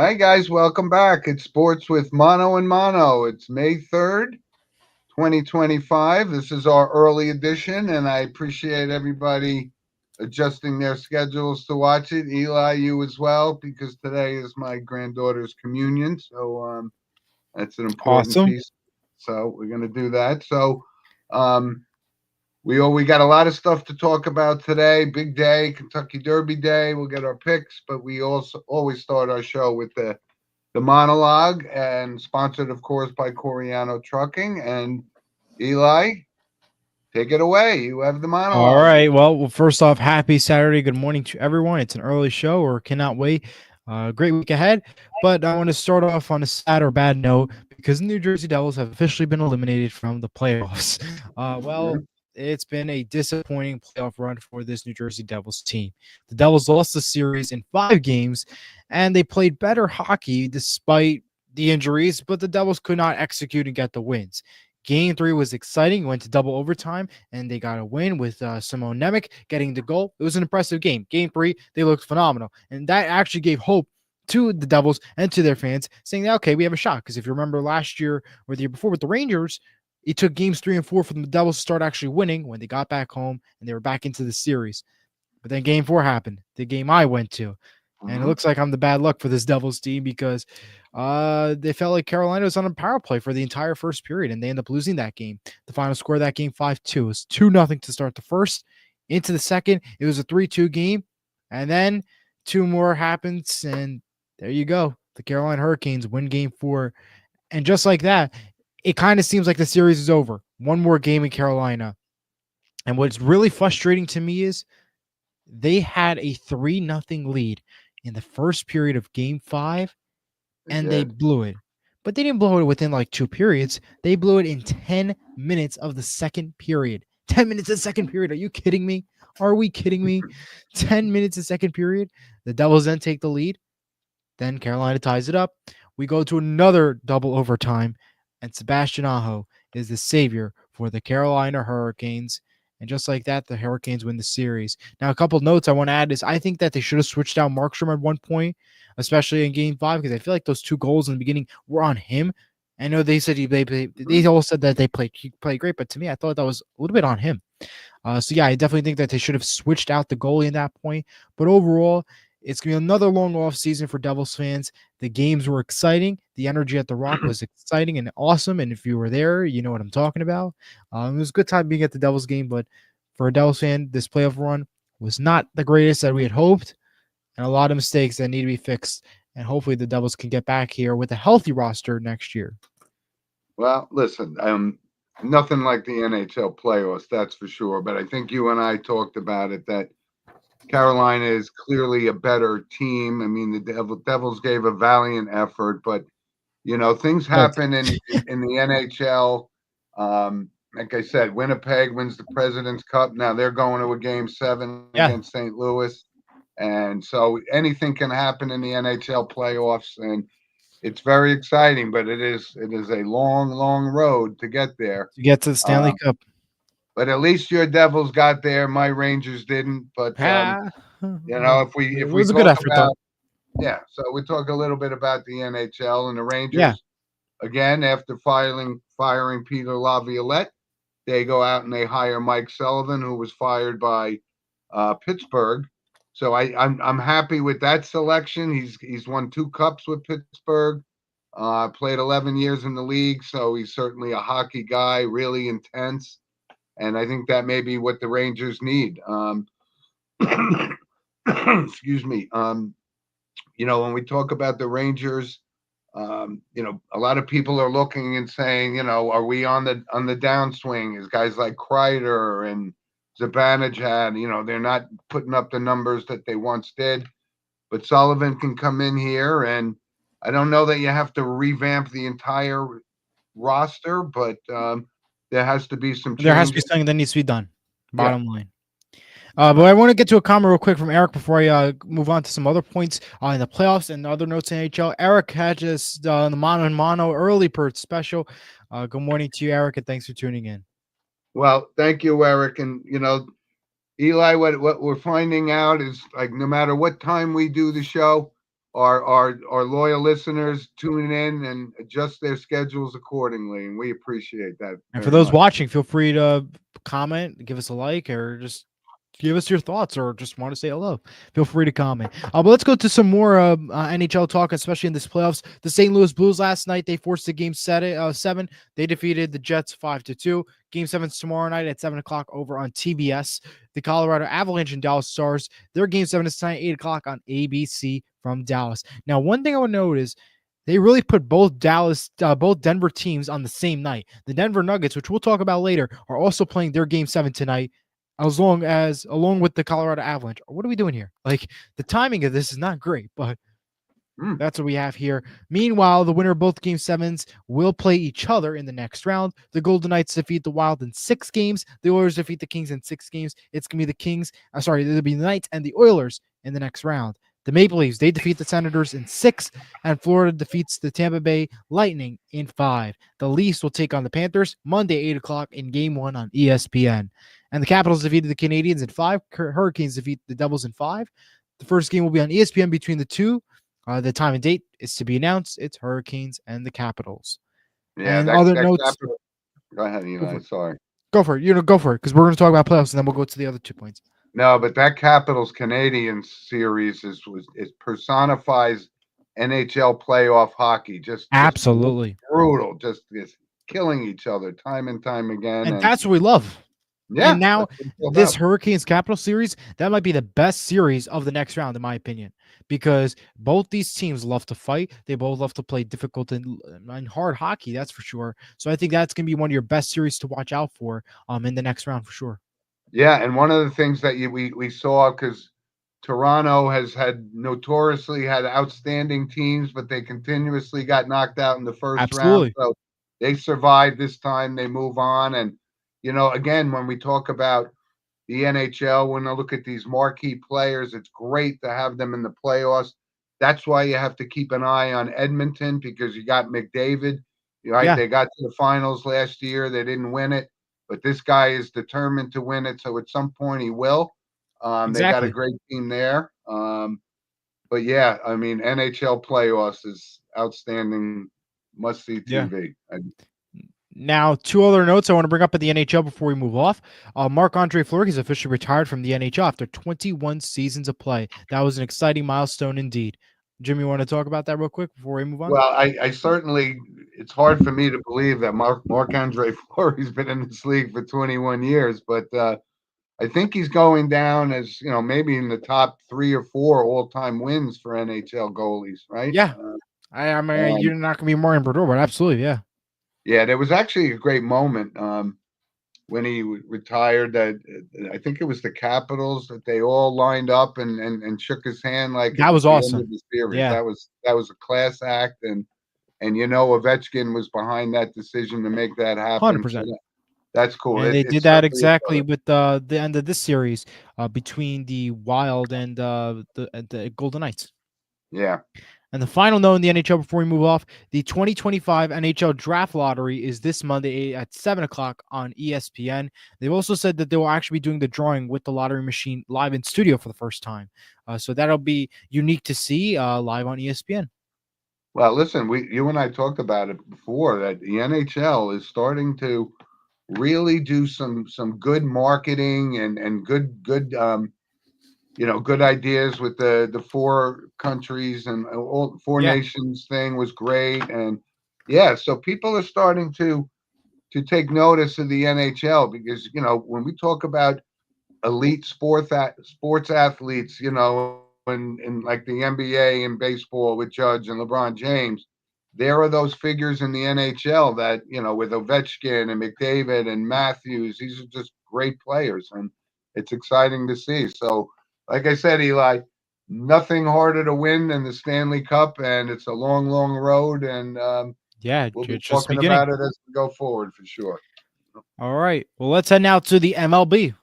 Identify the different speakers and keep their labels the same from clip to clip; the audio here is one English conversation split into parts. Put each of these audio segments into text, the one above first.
Speaker 1: Hi, guys. Welcome back. It's Sports with Mono and Mono. It's May 3rd, 2025. This is our early edition, and I appreciate everybody adjusting their schedules to watch it. Eli, you as well, because today is my granddaughter's communion. So that's an important
Speaker 2: Awesome.
Speaker 1: piece. So we're going to do that. Um, we got a lot of stuff to talk about today. Big day, Kentucky Derby Day. We'll get our picks, but we also always start our show with the Mono-Logue, and sponsored, of course, by Coriano Trucking. And Eli, take it away. You have the
Speaker 2: All
Speaker 1: monologue.
Speaker 2: right. Well, first off, happy Saturday. Good morning to everyone. It's an early show, or cannot wait. Great week ahead. But I want to start off on a sad or bad note because the New Jersey Devils have officially been eliminated from the playoffs.
Speaker 1: Yeah,
Speaker 2: It's been a disappointing playoff run for this New Jersey Devils team. The Devils lost the series in 5 games, and they played better hockey despite the injuries, but the Devils could not execute and get the wins. Game 3 was exciting. Went to double overtime, and they got a win with Simone Nemec getting the goal. It was an impressive game. Game 3, they looked phenomenal, and that actually gave hope to the Devils and to their fans, saying that okay, we have a shot. Because if you remember last year or the year before with the Rangers, it took games 3 and 4 for the Devils to start actually winning when they got back home and they were back into the series. But then game 4 happened, the game I went to. And it
Speaker 1: hmm
Speaker 2: looks like I'm the bad luck for this Devils team because they felt like Carolina was on a power play for the entire first period, and they end up losing that game. The final score of that game 5-2. It was 2-0 to start the first. Into the second, it was a 3-2 game. And then 2 more happens, and there you go. The Carolina Hurricanes win game 4. And just like that, it kind of seems like the series is over. One more game in Carolina. And what's really frustrating to me is they had a 3-0 lead in the first period of game 5
Speaker 1: they
Speaker 2: and they
Speaker 1: did.
Speaker 2: blew it. But they didn't blow it within like 2 periods. They blew it in 10 minutes of the second period. 10 minutes of the second period. Are you kidding me? Are we kidding me? 10 minutes of second period. The Devils then take the lead. Then Carolina ties it up. We go to another double overtime, and Sebastian Aho is the savior for the Carolina Hurricanes. And just like that, the Hurricanes win the series. Now, a couple notes I want to add is I think that they should have switched out Markstrom at one point, especially in Game 5, because I feel like those 2 goals in the beginning were on him. I know they said they all said that he played great, but to me, I thought that was a little bit on him. So yeah, I definitely think that they should have switched out the goalie in that point. But overall, it's gonna be another long off season for Devils fans. The games were exciting. The energy at the Rock was exciting and awesome. And if you were there, you know what I'm talking about. It was a good time being at the Devils game, but for a Devils fan, this playoff run was not the greatest that we had hoped, and a lot of mistakes that need to be fixed. And hopefully, the Devils can get back here with a healthy roster next year.
Speaker 1: Well, listen, nothing like the NHL playoffs, that's for sure. But I think you and I talked about it that Carolina is clearly a better team. I mean, the Devils gave a valiant effort, but things
Speaker 2: Right.
Speaker 1: happen in the NHL. Like I said, Winnipeg wins the President's Cup. Now they're going to a game 7
Speaker 2: Yeah.
Speaker 1: against St. Louis. And so anything can happen in the NHL playoffs, and it's very exciting, but it is a long, long road to get there.
Speaker 2: To get to the Stanley
Speaker 1: Uh,
Speaker 2: Cup.
Speaker 1: but at least your Devils got there. My Rangers didn't. But
Speaker 2: Ah,
Speaker 1: if
Speaker 2: it
Speaker 1: we
Speaker 2: was a good
Speaker 1: talk
Speaker 2: effort, though.
Speaker 1: about so we talk a little bit about the NHL and the
Speaker 2: Yeah.
Speaker 1: Rangers. Again, after firing Peter Laviolette, they go out and they hire Mike Sullivan, who was fired by Pittsburgh. So I'm happy with that selection. He's won 2 cups with Pittsburgh. Played 11 years in the league, so he's certainly a hockey guy, really intense, and I think that may be what the Rangers need. Excuse me. When we talk about the Rangers, a lot of people are looking and saying, are we on the downswing? Is guys like Kreider and Zibanejad, they're not putting up the numbers that they once did. But Sullivan can come in here, and I don't know that you have to revamp the entire roster, but there has to be some
Speaker 2: There has to be
Speaker 1: changes.
Speaker 2: something that needs to be done.
Speaker 1: Yeah.
Speaker 2: Bottom line. But I want to get to a comment real quick from Eric before I move on to some other points in the playoffs and other notes in NHL. Eric had just the Mono and Mono early bird special. Good morning to you, Eric, and thanks for tuning in.
Speaker 1: Well, thank you, Eric. And Eli, what we're finding out is like no matter what time we do the show, our loyal listeners tuning in and adjust their schedules accordingly, and we appreciate that
Speaker 2: And for
Speaker 1: very
Speaker 2: those
Speaker 1: much.
Speaker 2: watching, feel free to comment, give us a like, or just give us your thoughts, or just want to say hello. Feel free to comment. But let's go to some more NHL talk, especially in this playoffs. The St. Louis Blues last night, they forced the game seven. They defeated the Jets 5-2. Game seven's tomorrow night at 7 o'clock over on TBS. The Colorado Avalanche and Dallas Stars, their game seven is tonight 8 o'clock on ABC from Dallas. Now, one thing I would note is they really put both Denver teams on the same night. The Denver Nuggets, which we'll talk about later, are also playing their game seven tonight, along with the Colorado Avalanche. What are we doing here? Like, the timing of this is not great, but
Speaker 1: Mm.
Speaker 2: that's what we have here. Meanwhile, the winner of both game sevens will play each other in the next round. The Golden Knights defeat the Wild in 6 games. The Oilers defeat the Kings in 6 games. It's gonna be the Kings. It'll be the Knights and the Oilers in the next round. The Maple Leafs, they defeat the Senators in 6, and Florida defeats the Tampa Bay Lightning in 5. The Leafs will take on the Panthers Monday, 8 o'clock in Game 1 on ESPN. And the Capitals defeated the Canadiens in 5. Hurricanes defeat the Devils in 5. The first game will be on ESPN between the two. The time and date is to be announced. It's Hurricanes and the Capitals.
Speaker 1: Yeah,
Speaker 2: And other
Speaker 1: that
Speaker 2: notes,
Speaker 1: capital. Go ahead,
Speaker 2: go for
Speaker 1: Eli.
Speaker 2: it.
Speaker 1: Sorry.
Speaker 2: Go for it. Go for it, because we're going to talk about playoffs, and then we'll go to the other 2 points.
Speaker 1: No, but that Capitals Canadian series it personifies NHL playoff hockey. Just
Speaker 2: Absolutely.
Speaker 1: brutal, just killing each other time and time again.
Speaker 2: And
Speaker 1: And
Speaker 2: that's what we love. And
Speaker 1: yeah,
Speaker 2: now
Speaker 1: that's what it's all
Speaker 2: this
Speaker 1: about.
Speaker 2: Hurricanes Capital series, that might be the best series of the next round, in my opinion, because both these teams love to fight. They both love to play difficult and hard hockey, that's for sure. So I think that's going to be one of your best series to watch out for in the next round for sure.
Speaker 1: Yeah, and one of the things that we saw, because Toronto has had notoriously had outstanding teams, but they continuously got knocked out in the first round.
Speaker 2: Absolutely.
Speaker 1: So they survived this time. They move on, and again, when we talk about the NHL, when I look at these marquee players, it's great to have them in the playoffs. That's why you have to keep an eye on Edmonton, because you got McDavid. Right?
Speaker 2: Yeah,
Speaker 1: They got to the finals last year. They didn't win it, but this guy is determined to win it. So at some point he will. They got a
Speaker 2: exactly.
Speaker 1: great team there. But yeah, I mean, NHL playoffs is outstanding, must see
Speaker 2: Yeah.
Speaker 1: TV.
Speaker 2: Now, two other notes I want to bring up at the NHL before we move off. Marc-Andre Fleury is officially retired from the NHL after 21 seasons of play. That was an exciting milestone indeed. Jim, you want to talk about that real quick before we move on?
Speaker 1: Well, I certainly, it's hard for me to believe that Marc-Andre Fleury's been in this league for 21 years, but I think he's going down as, maybe in the top 3 or 4 all-time wins for NHL goalies, right?
Speaker 2: Yeah. I mean,
Speaker 1: Um,
Speaker 2: you're not going to be more in Bordeaux, but absolutely, yeah.
Speaker 1: yeah, there was actually a great moment when he retired. That I think it was the Capitals that they all lined up and shook his hand like it
Speaker 2: That
Speaker 1: was
Speaker 2: was
Speaker 1: the end of
Speaker 2: awesome.
Speaker 1: the series.
Speaker 2: Yeah,
Speaker 1: That was a class act, and Ovechkin was behind that decision to make that happen. So
Speaker 2: 100%.
Speaker 1: that's cool.
Speaker 2: And they did
Speaker 1: It's
Speaker 2: that
Speaker 1: certainly a
Speaker 2: exactly
Speaker 1: start.
Speaker 2: with the end of this series between the Wild and the Golden Knights.
Speaker 1: Yeah.
Speaker 2: And the final note in the NHL before we move off, the 2025 NHL Draft Lottery is this Monday at 7 o'clock on ESPN. They've also said that they will actually be doing the drawing with the lottery machine live in studio for the first time. So that'll be unique to see live on ESPN.
Speaker 1: Well, listen, you and I talked about it before that the NHL is starting to really do some good marketing and good good ideas with the 4 countries and all 4 nations thing was great. And yeah, so people are starting to take notice of the NHL, because when we talk about elite sports athletes, in like the NBA and baseball with Judge and LeBron James, there are those figures in the NHL that, with Ovechkin and McDavid and Matthews, these are just great players, and it's exciting to see. So, like I said, Eli, nothing harder to win than the Stanley Cup, and it's a long, long road, and
Speaker 2: Yeah,
Speaker 1: we'll be
Speaker 2: it's just
Speaker 1: talking
Speaker 2: beginning.
Speaker 1: about it as we go forward for sure.
Speaker 2: All right. Well, let's head now to the MLB.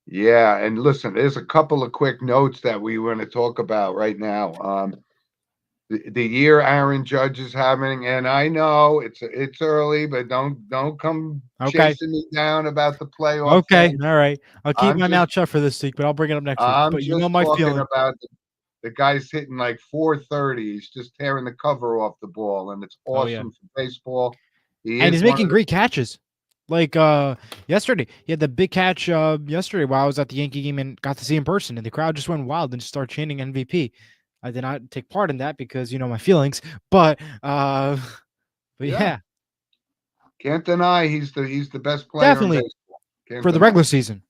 Speaker 1: Yeah, and listen, there's a couple of quick notes that we want to talk about right now. The year Aaron Judge is having, and I know it's early, but don't come
Speaker 2: Okay.
Speaker 1: chasing me down about the playoff
Speaker 2: Okay.
Speaker 1: thing.
Speaker 2: All right. I'll keep
Speaker 1: I'm
Speaker 2: my
Speaker 1: just
Speaker 2: mouth shut for this week, but I'll bring it up next week.
Speaker 1: I'm
Speaker 2: But you know
Speaker 1: just
Speaker 2: my
Speaker 1: talking
Speaker 2: feeling.
Speaker 1: about the the guy's hitting like 430. He's just tearing the cover off the ball, and it's
Speaker 2: Oh yeah,
Speaker 1: awesome for baseball. He
Speaker 2: and
Speaker 1: is
Speaker 2: he's
Speaker 1: one
Speaker 2: making
Speaker 1: of the
Speaker 2: great catches. Like yesterday, he had the big catch yesterday while I was at the Yankee game and got to see him in person, and the crowd just went wild and just started chanting MVP. I did not take part in that because my feelings, but but
Speaker 1: yeah.
Speaker 2: yeah,
Speaker 1: Can't deny he's the best player in
Speaker 2: definitely
Speaker 1: baseball. Can't
Speaker 2: for the
Speaker 1: deny
Speaker 2: regular season.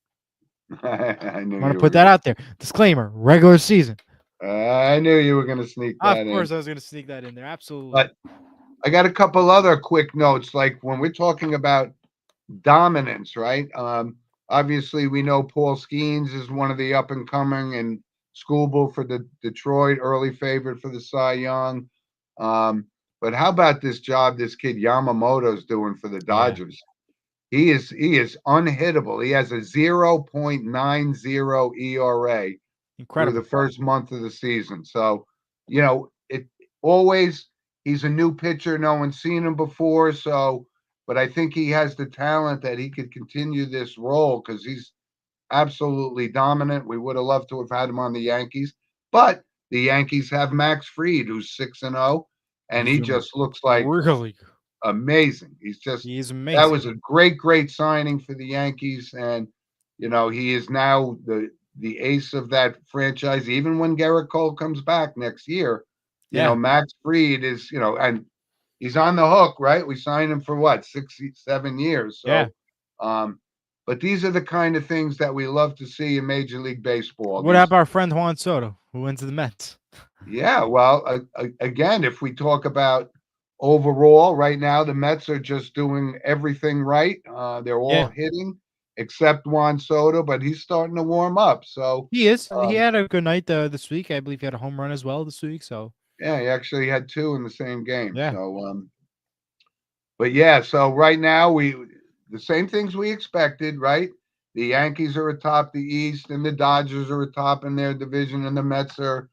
Speaker 1: it. I knew
Speaker 2: I want to
Speaker 1: you were
Speaker 2: put that
Speaker 1: gonna.
Speaker 2: out there. Disclaimer: regular season.
Speaker 1: I knew you were gonna sneak
Speaker 2: Of
Speaker 1: that in.
Speaker 2: course, I was going to sneak that in there. Absolutely.
Speaker 1: But I got a couple other quick notes. Like when we're talking about dominance, right? Obviously, we know Paul Skeens is one of the up and coming, and Schoolbull for the Detroit, early favorite for the Cy Young. But how about this job this kid Yamamoto's doing for the
Speaker 2: Yeah,
Speaker 1: Dodgers? He is unhittable. He has a 0.90 ERA through the
Speaker 2: incredible.
Speaker 1: first month of the season. So, it always he's a new pitcher. No one's seen him before. So, but I think he has the talent that he could continue this role because he's absolutely dominant. We would have loved to have had him on the Yankees, but the Yankees have Max Fried, who's 6-0, and
Speaker 2: He's
Speaker 1: he
Speaker 2: doing
Speaker 1: just looks like
Speaker 2: really good.
Speaker 1: amazing. He's just
Speaker 2: He's
Speaker 1: that
Speaker 2: amazing.
Speaker 1: was a great signing for the Yankees, and he is now the ace of that franchise. Even when Garrett Cole comes back next year,
Speaker 2: Yeah,
Speaker 1: Max Fried is and he's on the hook, right? We signed him for what 6-7 years,
Speaker 2: yeah.
Speaker 1: so but these are the kind of things that we love to see in Major League Baseball.
Speaker 2: What about our friend Juan Soto, who went to the Mets?
Speaker 1: Yeah, well, again, if we talk about overall, right now the Mets are just doing everything right. They're all
Speaker 2: Yeah,
Speaker 1: hitting except Juan Soto, but he's starting to warm up. So,
Speaker 2: he is. He
Speaker 1: um,
Speaker 2: had a good night this week. I believe he had a home run as well this week. So
Speaker 1: yeah, he actually had two in the same game.
Speaker 2: yeah,
Speaker 1: So, but yeah, so right now the same things we expected, right? The Yankees are atop the East, and the Dodgers are atop in their division, and the Mets are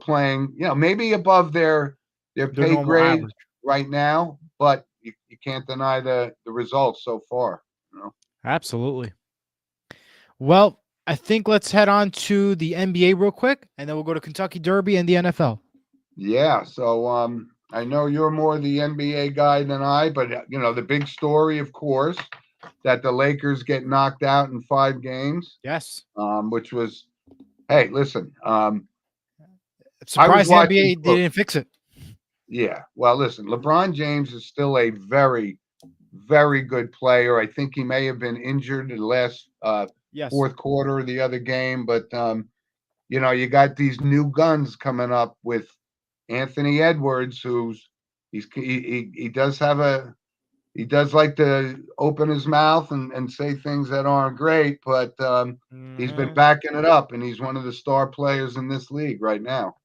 Speaker 1: playing, maybe above their
Speaker 2: their
Speaker 1: pay
Speaker 2: normal
Speaker 1: grade
Speaker 2: average.
Speaker 1: right now, but you can't deny the results so far.
Speaker 2: Absolutely. Well, I think let's head on to the NBA real quick, and then we'll go to Kentucky Derby and the NFL.
Speaker 1: Yeah, so I know you're more the NBA guy than I, but the big story, of course, that the Lakers get knocked out in 5 games,
Speaker 2: Yes.
Speaker 1: which was, hey, listen, I was
Speaker 2: Surprised the
Speaker 1: watching.
Speaker 2: NBA
Speaker 1: Look,
Speaker 2: didn't fix it.
Speaker 1: yeah, well, listen, LeBron James is still a very good player. I think he may have been injured in the last
Speaker 2: Yes.
Speaker 1: fourth quarter of the other game, but you got these new guns coming up with Anthony Edwards, he does have he does like to open his mouth and say things that aren't great, but he's been
Speaker 2: Mhm.
Speaker 1: backing it up, and he's one of the star players in this league right now.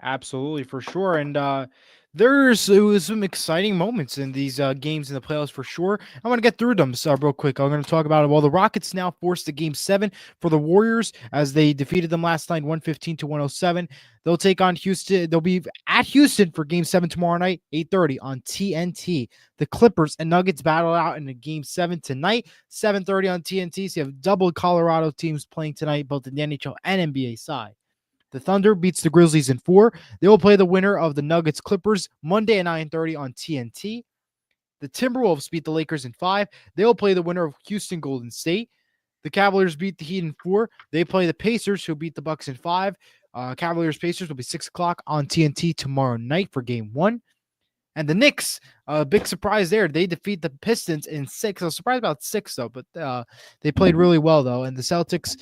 Speaker 2: Absolutely, for sure. And it was some exciting moments in these games in the playoffs for sure. I want to get through them real quick. I'm going to talk about it. Well, the Rockets now forced to game 7 for the Warriors as they defeated them last night 115 to 107. They'll take on Houston. They'll be at Houston for game 7 tomorrow night, 8:30 on TNT. The Clippers and Nuggets battle out in a game 7 tonight, 7:30 on TNT. So you have double Colorado teams playing tonight, both in the NHL and NBA side. The Thunder beats the Grizzlies in 4. They will play the winner of the Nuggets Clippers Monday at 9:30 on TNT. The Timberwolves beat the Lakers in 5. They will play the winner of Houston Golden State. The Cavaliers beat the Heat in 4. They play the Pacers, who beat the Bucks in 5. Cavaliers Pacers will be 6 o'clock on TNT tomorrow night for game 1. And the Knicks, big surprise there. They defeat the Pistons in 6. I was surprised about 6, though, but they played really well, though. And the Celtics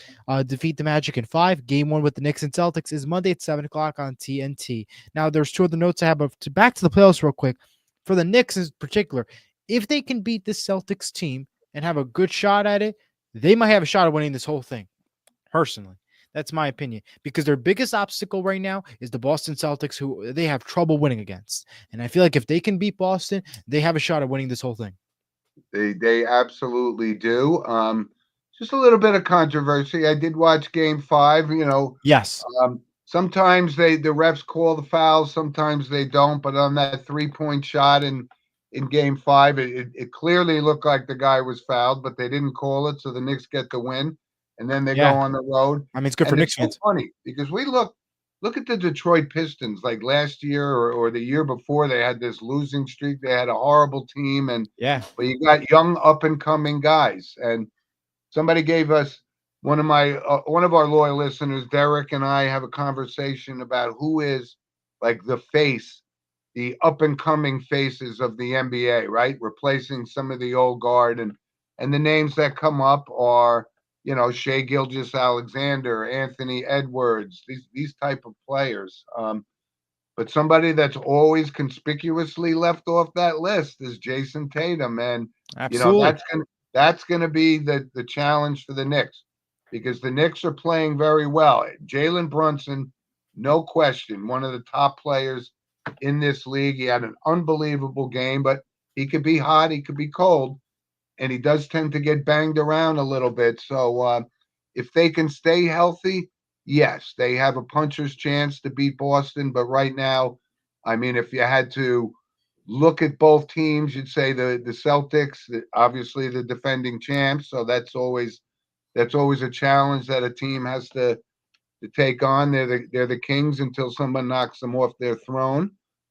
Speaker 2: defeat the Magic in 5. Game 1 with the Knicks and Celtics is Monday at 7 o'clock on TNT. Now, there's 2 other notes I have, but back to the playoffs real quick. For the Knicks in particular, if they can beat this Celtics team and have a good shot at it, they might have a shot at winning this whole thing, personally. That's my opinion, because their biggest obstacle right now is the Boston Celtics, who they have trouble winning against. And I feel like if they can beat Boston, they have a shot at winning this whole thing.
Speaker 1: They absolutely do. Just a little bit of controversy. I did watch Game 5.
Speaker 2: Yes.
Speaker 1: Sometimes the refs call the fouls, sometimes they don't. But on that 3-point shot in Game 5, it clearly looked like the guy was fouled, but they didn't call it, so the Knicks get the win, and then they go
Speaker 2: Yeah.
Speaker 1: on the road.
Speaker 2: I mean, it's good for
Speaker 1: And it's
Speaker 2: Knicks
Speaker 1: so
Speaker 2: fans.
Speaker 1: funny because we look look at the Detroit Pistons. Like last year or the year before, they had this losing streak. They had a horrible team, and
Speaker 2: Yeah,
Speaker 1: but you got young up and coming guys. And somebody gave us one of our loyal listeners, Derek, and I have a conversation about who is like the up and coming faces of the NBA, right? Replacing some of the old guard, and the names that come up are, Shea Gilgeous Alexander, Anthony Edwards, these type of players. But somebody that's always conspicuously left off that list is Jason Tatum, and you know
Speaker 2: absolutely.
Speaker 1: that's gonna be the challenge for the Knicks because the Knicks are playing very well. Jalen Brunson, no question, one of the top players in this league. He had an unbelievable game, but he could be hot, he could be cold, and he does tend to get banged around a little bit. So if they can stay healthy, yes, they have a puncher's chance to beat Boston. But right now, I mean, if you had to look at both teams, you'd say the Celtics, obviously the defending champs. So that's always a challenge that a team has to take on. They're the kings until someone knocks them off their throne.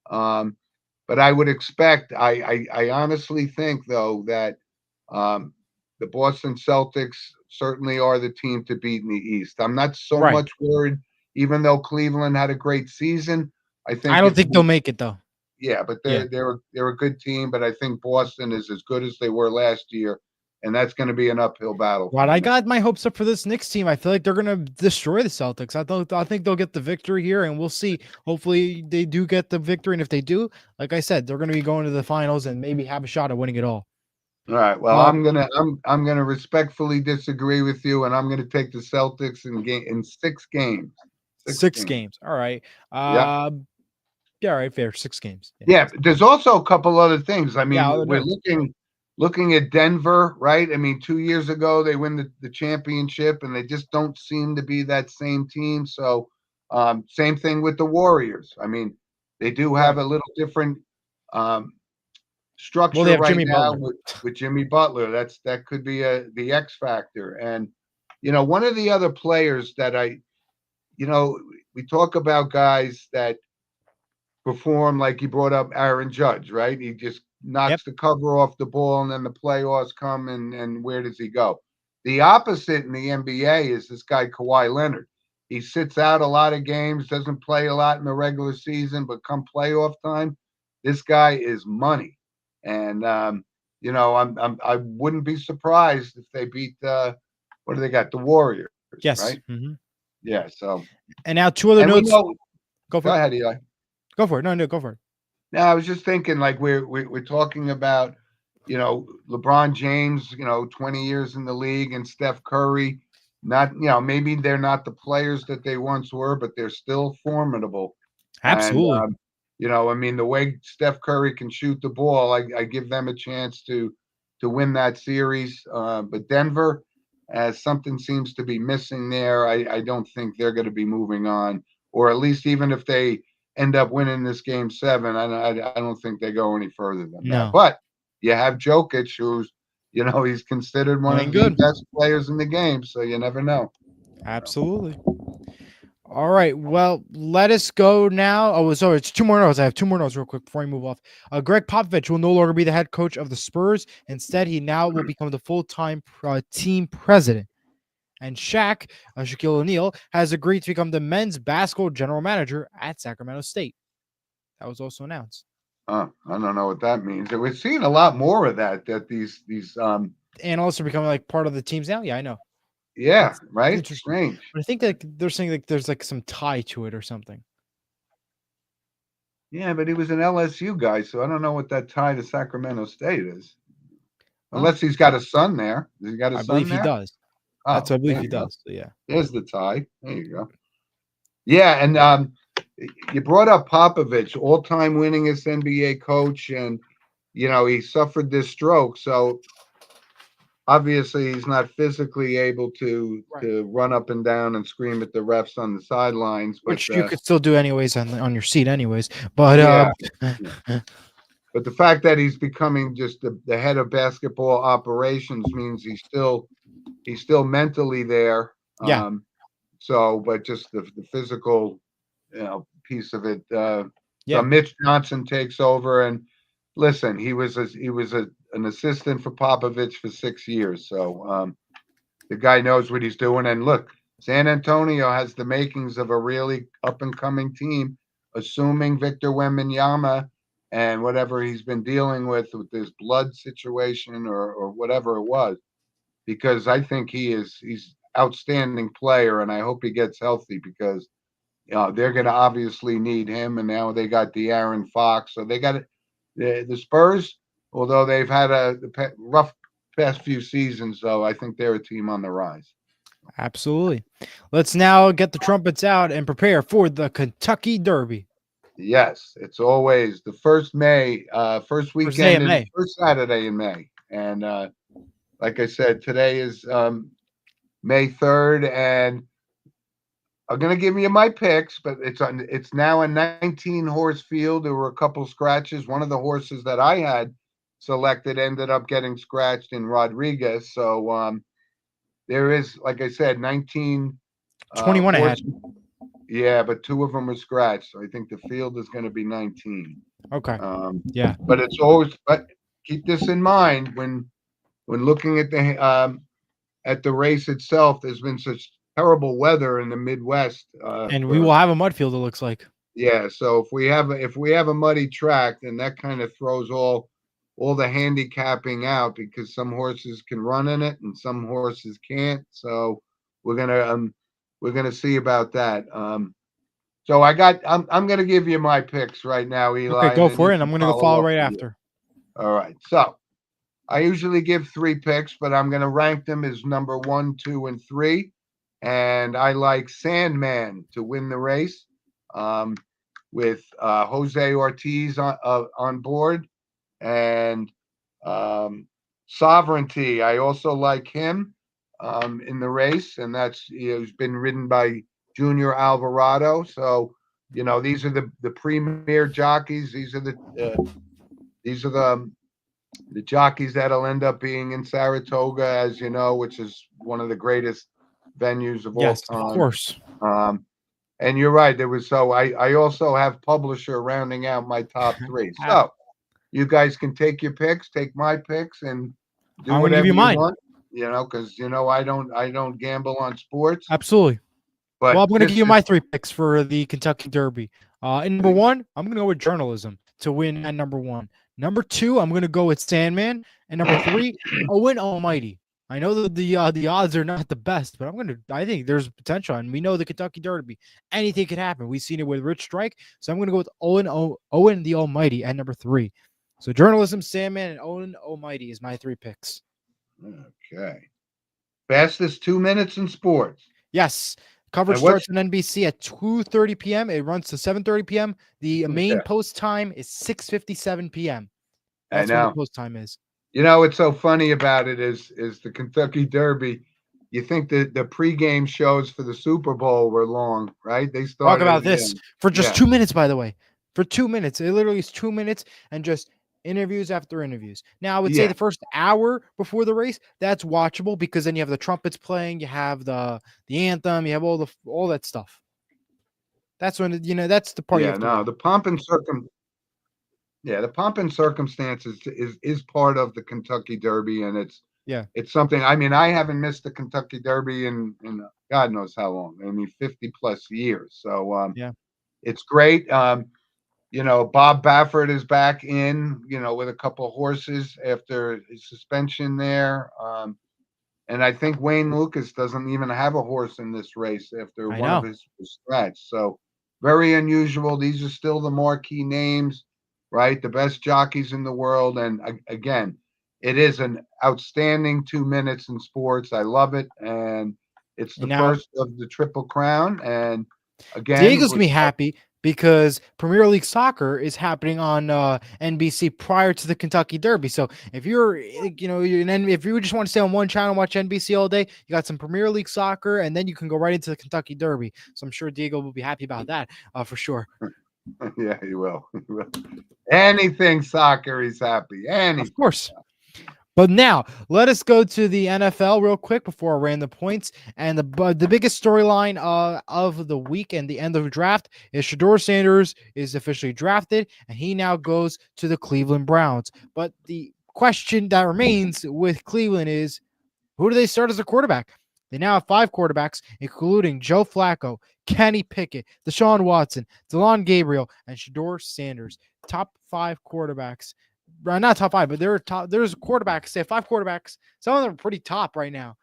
Speaker 1: Um, but I would expect. I honestly think though that um, the Boston Celtics certainly are the team to beat in the East. I'm not so
Speaker 2: Right.
Speaker 1: much worried, even though Cleveland had a great season. I
Speaker 2: I
Speaker 1: think
Speaker 2: don't
Speaker 1: it's
Speaker 2: think they'll make it though.
Speaker 1: yeah, but
Speaker 2: Yeah.
Speaker 1: they're a good team. But I think Boston is as good as they were last year, and that's going to be an uphill battle for
Speaker 2: But I
Speaker 1: them.
Speaker 2: got my hopes up for this Knicks team. I feel like they're gonna destroy the Celtics. I think they'll get the victory here, and we'll see. Hopefully, they do get the victory, and if they do, like I said, they're gonna be going to the finals and maybe have a shot at winning it all.
Speaker 1: All right. Well,
Speaker 2: Uh,
Speaker 1: I'm gonna respectfully disagree with you, and I'm gonna take the Celtics in 6 games. Six
Speaker 2: six
Speaker 1: games.
Speaker 2: games. All right.
Speaker 1: Yeah.
Speaker 2: Yeah. All right. Fair. 6 games. Yeah.
Speaker 1: Yeah, there's also a couple other things. I
Speaker 2: Yeah.
Speaker 1: mean,
Speaker 2: Other
Speaker 1: we're
Speaker 2: notes.
Speaker 1: looking at Denver, right? I mean, 2 years ago they win the championship, and they just don't seem to be that same team. So, same thing with the Warriors. I mean, they do have
Speaker 2: Right.
Speaker 1: a little different um,
Speaker 2: Well, they
Speaker 1: structure
Speaker 2: have
Speaker 1: right
Speaker 2: Jimmy
Speaker 1: now
Speaker 2: Butler.
Speaker 1: with Jimmy Butler. That could be the X factor. And one of the other players that you know, we talk about guys that perform like you brought up Aaron Judge, right? He just
Speaker 2: Yep.
Speaker 1: knocks the cover off the ball, and then the playoffs come, and where does he go? The opposite in the NBA is this guy Kawhi Leonard. He sits out a lot of games, doesn't play a lot in the regular season, but come playoff time, this guy is money. And I wouldn't be surprised if they beat what do they got? The Warriors, right?
Speaker 2: Yes.
Speaker 1: Yeah. So,
Speaker 2: And now two other
Speaker 1: and we
Speaker 2: notes.
Speaker 1: know.
Speaker 2: Go for
Speaker 1: Go
Speaker 2: it.
Speaker 1: ahead, Eli.
Speaker 2: Go for it. No, go for it.
Speaker 1: No, I was just thinking like we're talking about, LeBron James, 20 years in the league, and Steph Curry. Not, maybe they're not the players that they once were, but they're still formidable. And
Speaker 2: Absolutely.
Speaker 1: I mean, the way Steph Curry can shoot the ball, I give them a chance to win that series. But Denver, as something seems to be missing there, I don't think they're going to be moving on, or at least even if they end up winning this game 7, I don't think they go any further than that.
Speaker 2: No.
Speaker 1: But you have Jokic, who's he's considered one
Speaker 2: Playing
Speaker 1: of the
Speaker 2: good.
Speaker 1: best players in the game, so you never know.
Speaker 2: Absolutely. All right. Well, let us go now. Oh, sorry. It's two more notes. I have two more notes real quick before I move off. Greg Popovich will no longer be the head coach of the Spurs. Instead, he now will become the full-time team president. And Shaquille O'Neal, has agreed to become the men's basketball general manager at Sacramento State. That was also announced.
Speaker 1: I don't know what that means. We're seeing a lot more of that. That these
Speaker 2: Analysts are becoming like part of the teams now. Yeah, I know.
Speaker 1: yeah,
Speaker 2: It's
Speaker 1: right.
Speaker 2: interesting.
Speaker 1: Strange.
Speaker 2: But I think like they're saying like there's like some tie to it or something.
Speaker 1: Yeah, but he was an LSU guy, so I don't know what that tie to Sacramento State is.
Speaker 2: Oh,
Speaker 1: Unless he's got a son there. Does he got a
Speaker 2: I
Speaker 1: son
Speaker 2: believe he
Speaker 1: there?
Speaker 2: does. That's
Speaker 1: Oh,
Speaker 2: what I believe
Speaker 1: there
Speaker 2: he
Speaker 1: you go.
Speaker 2: does. So yeah.
Speaker 1: There's the tie. There you go. Yeah, and you brought up Popovich, all-time winningest NBA coach, and he suffered this stroke, so obviously he's not physically able to
Speaker 2: Right.
Speaker 1: to run up and down and scream at the refs on the sidelines. But
Speaker 2: Which you could still do anyways on your seat anyways. But
Speaker 1: yeah, yeah. But the fact that he's becoming just the head of basketball operations means he's still mentally there.
Speaker 2: yeah,
Speaker 1: So, but just the physical piece of it.
Speaker 2: Yeah.
Speaker 1: So Mitch Johnson takes over, and listen, he was an assistant for Popovich for 6 years, so the guy knows what he's doing. And look, San Antonio has the makings of a really up and coming team, assuming Victor Wembanyama and whatever he's been dealing with this blood situation or whatever it was, because I think he's outstanding player, and I hope he gets healthy because they're going to obviously need him. And now they got De'Aaron Fox, so they got the Spurs. Although they've had a rough past few seasons, though, I think they're a team on the rise.
Speaker 2: Absolutely. Let's now get the trumpets out and prepare for the Kentucky Derby.
Speaker 1: Yes, it's always the first first
Speaker 2: First day
Speaker 1: weekend
Speaker 2: of May.
Speaker 1: first Saturday in May, and like I said, today is May 3rd, and I'm gonna give you my picks, but it's now a 19 horse field. There were a couple scratches. One of the horses that I had selected ended up getting scratched in Rodriguez. So there is, like I said, 19
Speaker 2: 21 I had.
Speaker 1: horses. Yeah, but two of them are scratched. So I think the field is going to be 19.
Speaker 2: Okay.
Speaker 1: Yeah. But it's always, but keep this in mind when looking at the race itself. There's been such terrible weather in the Midwest,
Speaker 2: and we will have a mud field, it looks like.
Speaker 1: Yeah, so if we have a muddy track, then that kind of throws all the handicapping out, because some horses can run in it and some horses can't. So we're gonna see about that. So I'm gonna give you my picks right now, Eli.
Speaker 2: Okay, go for it, and I'm gonna go follow right after.
Speaker 1: All right. So I usually give 3 picks, but I'm gonna rank them as number 1, 2, and 3. And I like Sandman to win the race, with Jose Ortiz on board, and Sovereignty. I also like him in the race, and he's been ridden by Junior Alvarado. So these are the premier jockeys. These are the jockeys that'll end up being in Saratoga, as you know, which is one of the greatest venues of all time.
Speaker 2: Of course.
Speaker 1: And you're right. I also have Publisher rounding out my top 3. So you guys can take your picks, take my picks, and do whatever you want. Because I don't gamble on sports.
Speaker 2: Absolutely.
Speaker 1: But
Speaker 2: I'm going to give you my 3 picks for the Kentucky Derby. In number 1, I'm going to go with Journalism to win at number 1. Number 2, I'm going to go with Sandman, and number 3, Owen Almighty. I know that the odds are not the best, but I think there's potential, and we know the Kentucky Derby. Anything could happen. We've seen it with Rich Strike, so I'm going to go with Owen the Almighty at number 3. So Journalism, Sandman, and Owen Almighty is my 3 picks.
Speaker 1: Okay. Fastest 2 minutes in sports.
Speaker 2: Yes. Coverage starts on NBC at 2:30 p.m. It runs to 7:30 p.m. The main post time is 6:57 p.m. That's when the post time is.
Speaker 1: What's so funny about it is the Kentucky Derby. You think that the pregame shows for the Super Bowl were long, right? They started.
Speaker 2: Talk about this for just 2 minutes, by the way. For 2 minutes. It literally is 2 minutes and just interviews after interviews. Now, I would say the first hour before the race, that's watchable, because then you have the trumpets playing, you have the anthem, you have all that stuff. That's when that's the part.
Speaker 1: The pomp and the pomp and circumstances is part of the Kentucky Derby, and it's something. I mean, I haven't missed the Kentucky Derby in God knows how long. I mean, 50 plus years. So it's great. Bob Baffert is back in, with a couple of horses after his suspension there. And I think Wayne Lucas doesn't even have a horse in this race after one of his scratch. So very unusual. These are still the marquee names, right? The best jockeys in the world. And again, it is an outstanding 2 minutes in sports. I love it. And it's the first of the Triple Crown. And again,
Speaker 2: Diego's going to be happy, because Premier League Soccer is happening on NBC prior to the Kentucky Derby. So if you're, if you just want to stay on one channel and watch NBC all day, you got some Premier League Soccer, and then you can go right into the Kentucky Derby. So I'm sure Diego will be happy about that, for sure.
Speaker 1: Yeah, he will. Anything soccer, he's happy. Anything.
Speaker 2: Of course. But now let us go to the NFL real quick before I ran the points. And the biggest storyline of the week and the end of the draft is Shador Sanders is officially drafted, and he now goes to the Cleveland Browns. But the question that remains with Cleveland is, who do they start as a quarterback? They now have 5 quarterbacks, including Joe Flacco, Kenny Pickett, Deshaun Watson, Delon Gabriel, and Shador Sanders. Top 5 quarterbacks. Not top 5, but there's quarterbacks. They have 5 quarterbacks. Some of them are pretty top right now.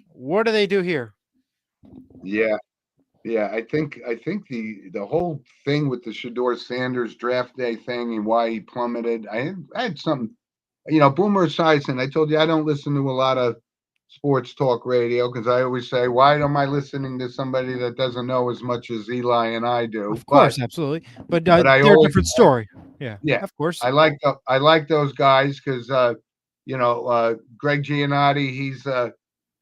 Speaker 2: What do they do here?
Speaker 1: Yeah, yeah. I think the whole thing with the Shador Sanders draft day thing and why he plummeted. I had something. Boomer Esiason. I told you I don't listen to a lot of sports talk radio because I always say, why am I listening to somebody that doesn't know as much as Eli and I do?
Speaker 2: Of course, absolutely. But
Speaker 1: But I
Speaker 2: they're a
Speaker 1: always,
Speaker 2: different story. Yeah,
Speaker 1: yeah,
Speaker 2: of course.
Speaker 1: I like those guys because Greg Giannotti, he's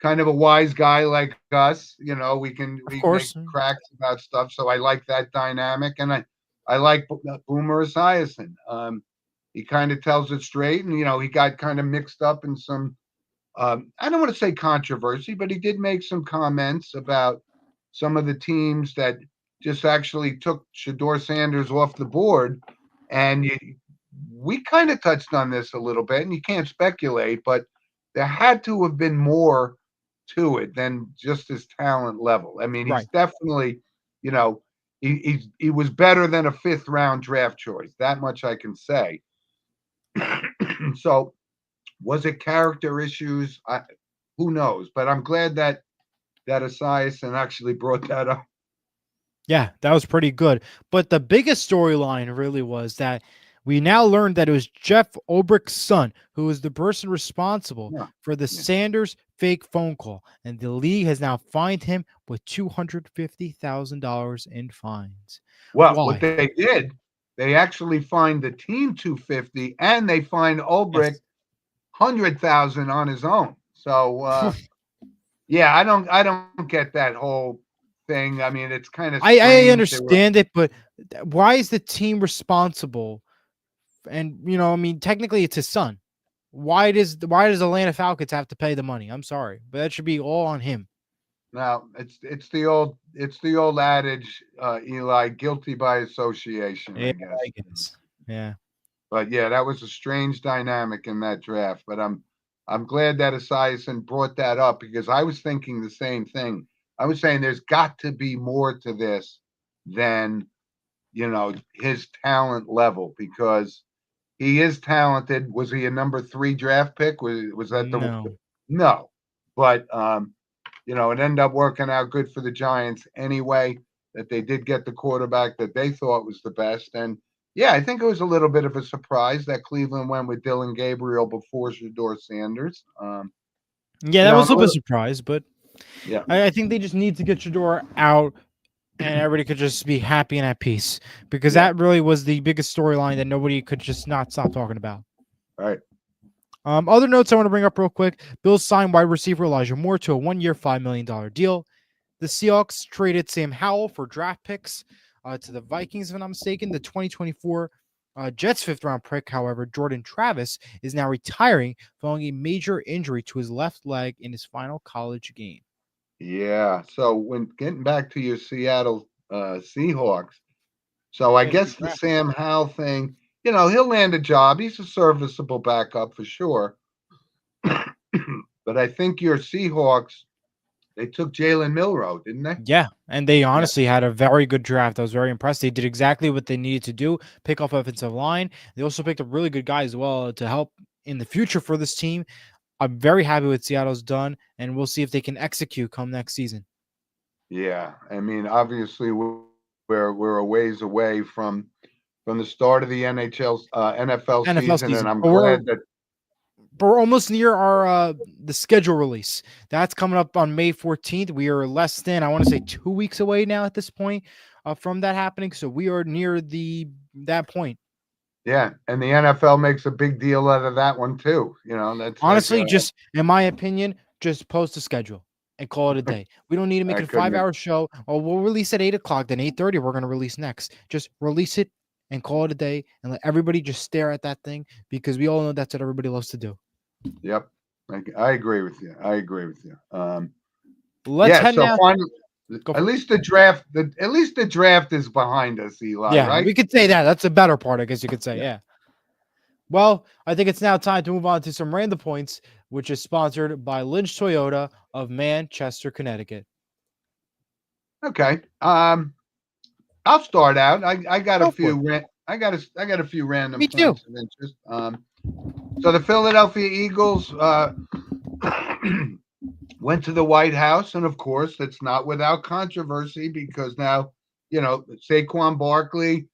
Speaker 1: kind of a wise guy like us.
Speaker 2: Of
Speaker 1: We make
Speaker 2: course.
Speaker 1: cracks about stuff, so I like that dynamic, and I like Boomer Esiason. He kind of tells it straight, and he got kind of mixed up in some. I don't want to say controversy, but he did make some comments about some of the teams that just actually took Shador Sanders off the board. And we kind of touched on this a little bit, and you can't speculate, but there had to have been more to it than just his talent level. I mean, he's
Speaker 2: Right.
Speaker 1: definitely, you know, he was better than a 5th round draft choice. That much I can say. So, was it character issues? Who knows? But I'm glad that Esiason actually brought that up.
Speaker 2: Yeah, that was pretty good. But the biggest storyline really was that we now learned that it was Jeff Ulbricht's son who was the person responsible
Speaker 1: Yeah,
Speaker 2: for the
Speaker 1: yeah.
Speaker 2: Sanders fake phone call. And the league has now fined him with $250,000 in fines.
Speaker 1: Well, what
Speaker 2: Why?
Speaker 1: they did, they actually fined the team 250, and they fined Ulbricht
Speaker 2: Yes.
Speaker 1: 100,000 on his own. So yeah, I don't get that whole thing. I mean, it's kind of
Speaker 2: I
Speaker 1: strange. They were
Speaker 2: understand it, but why is the team responsible? And I mean, technically it's his son. Why does the Atlanta Falcons have to pay the money? I'm sorry, but that should be all on him.
Speaker 1: now it's the old adage, Eli, guilty by association,
Speaker 2: Yeah,
Speaker 1: I guess.
Speaker 2: I guess. Yeah.
Speaker 1: But yeah, that was a strange dynamic in that draft. But I'm glad that Esiason brought that up because I was thinking the same thing. I was saying there's got to be more to this than his talent level because he is talented. Was he a number 3 draft pick? Was that the
Speaker 2: No.
Speaker 1: no? But it ended up working out good for the Giants anyway. That they did get the quarterback that they thought was the best, and yeah, I think it was a little bit of a surprise that Cleveland went with Dylan Gabriel before Shador Sanders.
Speaker 2: Yeah, that was a
Speaker 1: And
Speaker 2: little bit surprised, but
Speaker 1: yeah,
Speaker 2: I think they just need to get Shador out and everybody could just be happy and at peace because
Speaker 1: yeah,
Speaker 2: that really was the biggest storyline that nobody could just not stop talking about.
Speaker 1: all right,
Speaker 2: Other notes I want to bring up real quick. Bills signed wide receiver Elijah Moore to a 1-year, $5 million deal. The Seahawks traded Sam Howell for draft picks to the Vikings, if I'm not mistaken. The 2024 Jets 5th-round pick, however, Jordan Travis, is now retiring following a major injury to his left leg in his final college game.
Speaker 1: yeah. So when getting back to your Seattle Seahawks, so I
Speaker 2: Yeah, good
Speaker 1: guess the
Speaker 2: draft.
Speaker 1: Sam Howell thing, he'll land a job. He's a serviceable backup for sure. But I think your Seahawks, they took Jalen Milrow, didn't they?
Speaker 2: Yeah, and they
Speaker 1: Yeah,
Speaker 2: honestly had a very good draft. I was very impressed. They did exactly what they needed to do, pick off offensive line. They also picked a really good guy as well to help in the future for this team. I'm very happy with Seattle's done, and we'll see if they can execute come next season.
Speaker 1: yeah. I mean, obviously, we're a ways away from the start of the NFL
Speaker 2: NFL
Speaker 1: season, and
Speaker 2: season,
Speaker 1: I'm
Speaker 2: but we're
Speaker 1: glad that
Speaker 2: but we're almost near our the schedule release. That's coming up on May 14th. We are less than I want to say 2 weeks away now at this point from that happening. So we are near that point.
Speaker 1: yeah, and the NFL makes a big deal out of that one too. That's like
Speaker 2: Honestly, just in my opinion, just post a schedule and call it a day. We don't need to make
Speaker 1: I
Speaker 2: it a
Speaker 1: couldn't.
Speaker 2: 5 hour show. Or we'll release at 8 o'clock, then 8:30 we're gonna release next. Just release it and call it a day and let everybody just stare at that thing because we all know that's what everybody loves to do.
Speaker 1: Yep. I agree with you. I agree with you.
Speaker 2: Let's
Speaker 1: Yeah.
Speaker 2: head
Speaker 1: So
Speaker 2: now.
Speaker 1: finally,
Speaker 2: Go
Speaker 1: at
Speaker 2: for it.
Speaker 1: least the draft, at least the draft is behind us, Eli.
Speaker 2: Yeah,
Speaker 1: Right?
Speaker 2: we could say that. That's the better part, I guess you could say.
Speaker 1: Yeah.
Speaker 2: Yeah. Well, I think it's now time to move on to some random points, which is sponsored by Lynch Toyota of Manchester, Connecticut.
Speaker 1: Okay. I'll start out. I got a
Speaker 2: Go for it.
Speaker 1: few. I got a few random
Speaker 2: Me too.
Speaker 1: points of interest. So the Philadelphia Eagles went to the White House, and of course, it's not without controversy because now, Saquon Barkley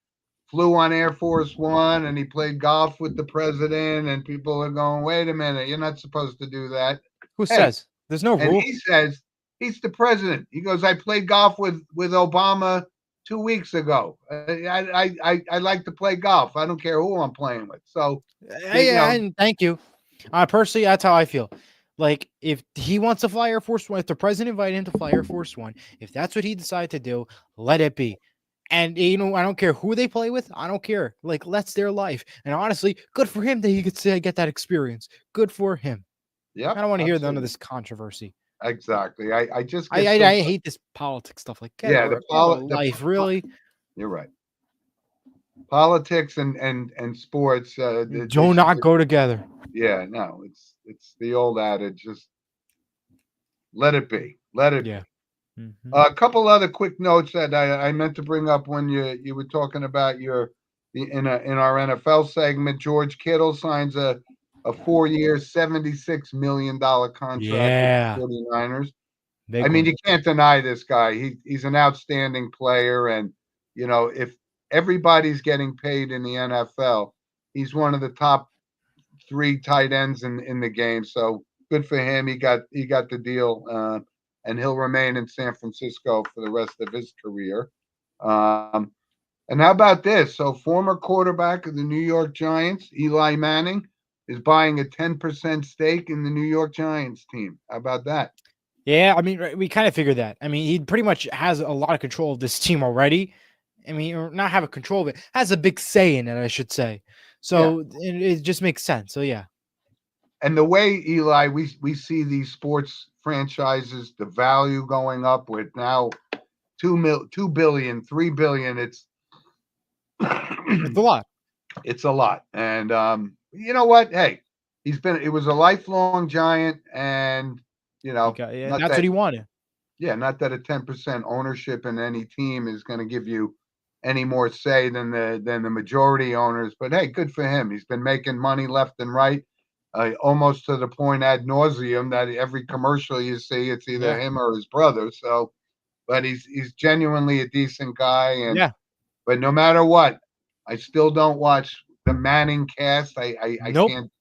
Speaker 1: flew on Air Force One and he played golf with the president, and people are going, "Wait a minute, you're not supposed to do that."
Speaker 2: Who
Speaker 1: Hey,
Speaker 2: says? There's no
Speaker 1: and
Speaker 2: rule.
Speaker 1: he says he's the president. He goes, "I played golf with Obama 2 weeks ago. I like to play golf. I don't care who I'm playing with." So,
Speaker 2: Yeah, and thank you. Personally, that's how I feel. Like, if he wants to fly Air Force One, if the president invited him to fly Air Force One, if that's what he decided to do, let it be. And I don't care who they play with. I don't care. Like, that's their life. And honestly, good for him that he could say get that experience. Good for him. I
Speaker 1: yep,
Speaker 2: don't want to hear none of
Speaker 1: absolutely,
Speaker 2: this controversy.
Speaker 1: exactly. I just
Speaker 2: I
Speaker 1: get
Speaker 2: I,
Speaker 1: so
Speaker 2: I hate this politics stuff. Like,
Speaker 1: yeah.
Speaker 2: get a life, really.
Speaker 1: You're right. Politics and sports, they
Speaker 2: Do
Speaker 1: should
Speaker 2: not go together.
Speaker 1: yeah, no, it's the old adage, just let it be. Let it
Speaker 2: Yeah.
Speaker 1: be.
Speaker 2: Mhm.
Speaker 1: A couple other quick notes that I meant to bring up when you were talking about in our NFL segment. George Kittle signs a 4 year, $76 million contract with the
Speaker 2: Yeah.
Speaker 1: 49ers. I
Speaker 2: Big
Speaker 1: mean,
Speaker 2: one.
Speaker 1: you can't deny this guy. He's an outstanding player, and if everybody's getting paid in the NFL, he's one of the top three tight ends in the game. So good for him. He got the deal, and he'll remain in San Francisco for the rest of his career. Um, and how about this? So former quarterback of the New York Giants, Eli Manning, is buying a 10% stake in the New York Giants team. How about that?
Speaker 2: Yeah, I mean, we kind of figured that. I mean, he pretty much has a lot of control of this team already. I mean, or not have a control of it, has a big say in it, I should say.
Speaker 1: Yeah.
Speaker 2: So it just makes sense. So yeah,
Speaker 1: And the way, Eli, we see these sports franchises, the value going up with now 2 billion, 3 billion.
Speaker 2: it's a lot.
Speaker 1: It's a lot. And you know what? Hey, it was a lifelong Giant, and
Speaker 2: He got, yeah,
Speaker 1: not
Speaker 2: that's what
Speaker 1: that
Speaker 2: he wanted.
Speaker 1: not that a 10% ownership in any team is going to give you any more say than the majority owners. But hey, good for him. He's been making money left and right, almost to the point ad nauseum that every commercial you see, it's either
Speaker 2: Yeah,
Speaker 1: him or his brother. So, but he's genuinely a decent guy, and
Speaker 2: yeah.
Speaker 1: but no matter what, I still don't watch the Manning cast. I
Speaker 2: Nope.
Speaker 1: can't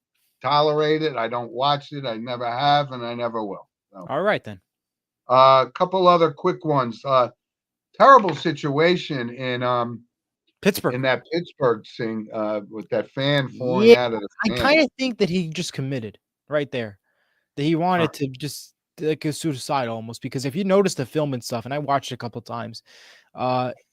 Speaker 1: tolerate it. I don't watch it. I never have, and I never will. So,
Speaker 2: All right then.
Speaker 1: a couple other quick ones. Terrible situation
Speaker 2: Pittsburgh.
Speaker 1: in that Pittsburgh thing with that fan falling
Speaker 2: Yeah,
Speaker 1: out of the
Speaker 2: I kind
Speaker 1: stands.
Speaker 2: of think that he just committed right there. That he
Speaker 1: Uh,
Speaker 2: wanted to just like a suicide almost because if you notice the film and stuff, and I watched it a couple times,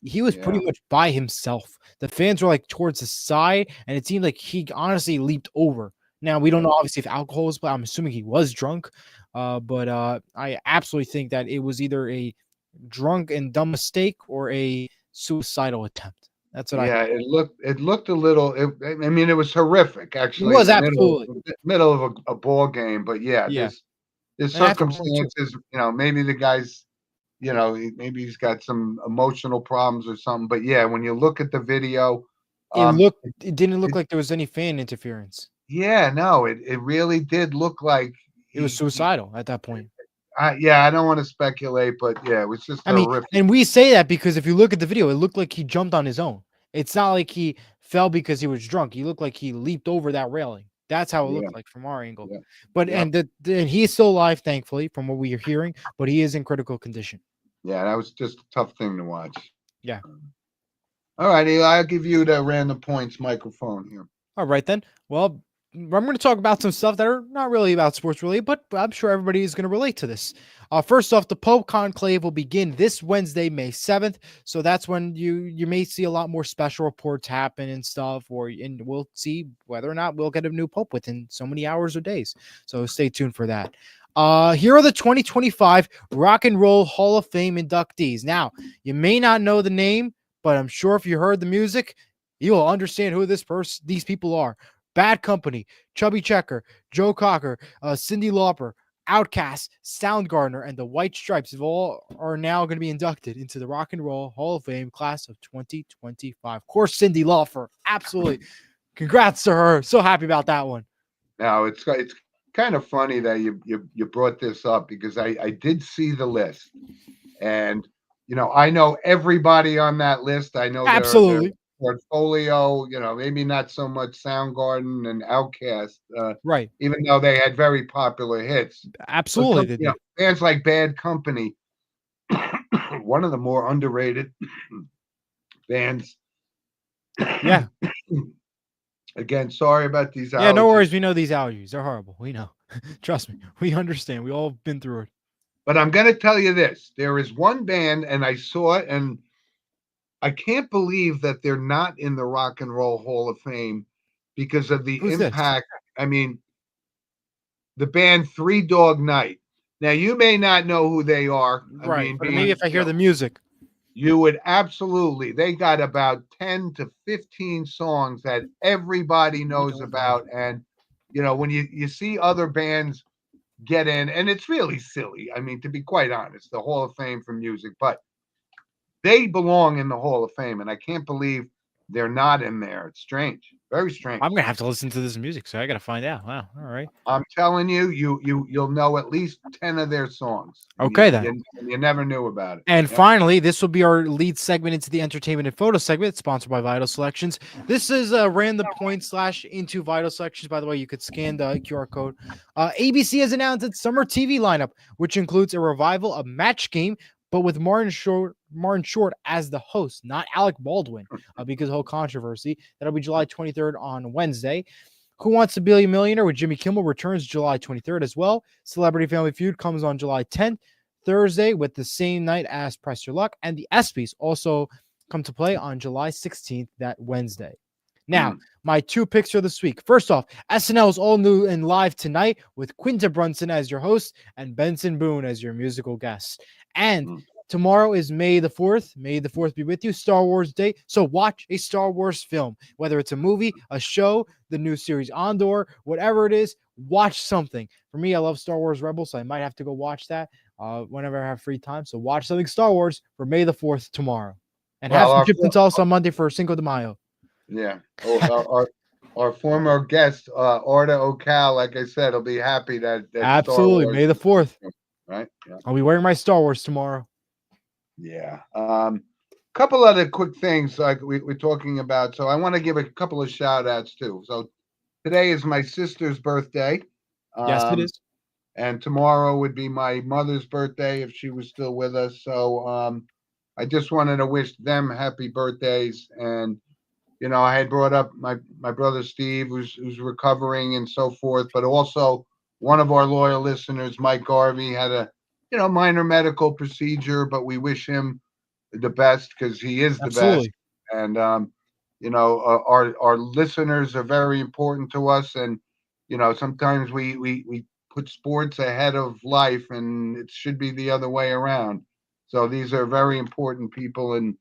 Speaker 2: he was pretty
Speaker 1: yeah,
Speaker 2: much by himself. The fans were like towards the side, and it seemed like he honestly leaped over. Now we don't
Speaker 1: yeah,
Speaker 2: know obviously if alcohol was, but I'm assuming he was drunk. But I absolutely think that it was either a drunk and dumb mistake or a suicidal attempt. That's what I.
Speaker 1: yeah. It looked a little. I mean, it was horrific
Speaker 2: It
Speaker 1: actually in
Speaker 2: was
Speaker 1: the middle
Speaker 2: absolutely,
Speaker 1: middle of a ball game. But yeah,
Speaker 2: yeah,
Speaker 1: there's
Speaker 2: and that's the point too.
Speaker 1: circumstances. Maybe the guy's. Maybe he's got some emotional problems or something. But yeah, when you look at the video,
Speaker 2: It
Speaker 1: um,
Speaker 2: looked. It didn't look
Speaker 1: it,
Speaker 2: like there was any fan interference.
Speaker 1: yeah, no, it really did look like
Speaker 2: It was
Speaker 1: he
Speaker 2: suicidal at that point.
Speaker 1: yeah, I don't want to speculate, but yeah, it was just
Speaker 2: I mean,
Speaker 1: horrific.
Speaker 2: and we say that because if you look at the video, it looked like he jumped on his own. It's not like he fell because he was drunk. He looked like he leaped over that railing. That's how it
Speaker 1: Yeah,
Speaker 2: looked like from our angle.
Speaker 1: yeah,
Speaker 2: But
Speaker 1: yeah,
Speaker 2: and he is still alive, thankfully, from what we are hearing. But he is in critical condition.
Speaker 1: yeah. That was just a tough thing to watch.
Speaker 2: Yeah.
Speaker 1: All right, Eli, I'll give you the random points microphone here.
Speaker 2: All right then. Well, I'm going to talk about some stuff that are not really about sports related, but I'm sure everybody is going to relate to this. First off, the Pope Conclave will begin this Wednesday, May 7th. So that's when you may see a lot more special reports happen and stuff, and we'll see whether or not we'll get a new Pope within so many hours or days. So stay tuned for that. Here are the 2025 Rock and Roll Hall of Fame inductees. Now, you may not know the name, but I'm sure if you heard the music, you will understand who these people are. Bad Company, Chubby Checker, Joe Cocker, Cyndi Lauper, Outkast, Soundgarden, and the White Stripes all are now going to be inducted into the Rock and Roll Hall of Fame class of 2025. Of course, Cyndi Lauper, absolutely. Congrats to her. So happy about that one.
Speaker 1: Now it's kind of funny that you brought this up because I did see the list, and I know everybody on that list. I know their
Speaker 2: Absolutely.
Speaker 1: portfolio. Maybe not so much Soundgarden and Outkast,
Speaker 2: Right.
Speaker 1: even though they had very popular hits. But
Speaker 2: Absolutely. They did.
Speaker 1: bands like Bad Company, one of the more underrated bands.
Speaker 2: Yeah.
Speaker 1: Again, sorry about these allergies.
Speaker 2: Yeah, no worries. We know these allergies. They're horrible. We know. Trust me. We understand. We all been through it.
Speaker 1: But I'm going to tell you this. There is one band, and I saw it, and I can't believe that they're not in the Rock and Roll Hall of Fame because of the
Speaker 2: Who's this?
Speaker 1: impact. I mean, the band Three Dog Night. Now, you may not know who they are.
Speaker 2: Right. But maybe if I hear the music.
Speaker 1: You would absolutely. They got about 10 to 15 songs that everybody knows about. And, when you see other bands get in, and it's really silly. I mean, to be quite honest, the Hall of Fame for music, but they belong in the Hall of Fame, and I can't believe they're not in there. It's strange, very strange.
Speaker 2: I'm gonna have to listen to this music, so I gotta find out. Wow. All right.
Speaker 1: I'm telling you, you'll know at least 10 of their songs.
Speaker 2: Okay, then.
Speaker 1: You never knew about it.
Speaker 2: And finally, this will be our lead segment into the entertainment and photo segment, sponsored by Vital Selections. This is a random point / into Vital Selections. By the way, you could scan the QR code. ABC has announced its summer TV lineup, which includes a revival of Match Game, but with Martin Short as the host, not Alec Baldwin, because of the whole controversy. That'll be July 23rd on Wednesday. Who Wants to Be a Millionaire with Jimmy Kimmel returns July 23rd as well. Celebrity Family Feud comes on July 10th. Thursday with the same night as Press Your Luck, and the ESPYs also come to play on July 16th, that Wednesday. Now, my two picks for this week. First off, SNL is all new and live tonight with Quinta Brunson as your host and Benson Boone as your musical guest. And tomorrow is May the 4th. May the 4th be with you, Star Wars Day. So watch a Star Wars film, whether it's a movie, a show, the new series Andor, whatever it is, watch something. For me, I love Star Wars Rebels, so I might have to go watch that whenever I have free time. So watch something Star Wars for May the 4th tomorrow. And have some chips and salsa on Monday for Cinco de Mayo.
Speaker 1: Yeah. Our former guest, Orta Ocal, like I said, will be happy that
Speaker 2: absolutely May the 4th.
Speaker 1: Right? Yeah.
Speaker 2: I'll be wearing my Star Wars tomorrow.
Speaker 1: Yeah. Couple other quick things like we're talking about. So I want to give a couple of shout outs too. So today is my sister's birthday.
Speaker 2: Yes, it is.
Speaker 1: And tomorrow would be my mother's birthday if she was still with us. So I just wanted to wish them happy birthdays. And I had brought up my brother Steve, who's recovering and so forth, but also one of our loyal listeners, Mike Garvey, had a minor medical procedure, but we wish him the best because he is the best. And our listeners are very important to us, and sometimes we put sports ahead of life, and it should be the other way around. So these are very important people in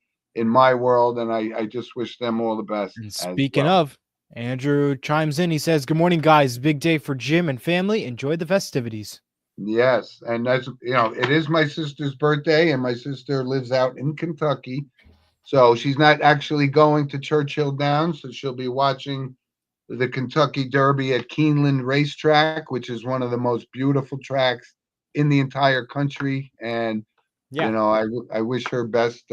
Speaker 1: my world, and I just wish them all the best.
Speaker 2: And speaking of, Andrew chimes in. He says, "Good morning, guys. Big day for Jim and family. Enjoy the festivities."
Speaker 1: Yes, and as it is my sister's birthday, and my sister lives out in Kentucky, so she's not actually going to Churchill Downs, so she'll be watching the Kentucky Derby at Keeneland Racetrack, which is one of the most beautiful tracks in the entire country. And I wish her best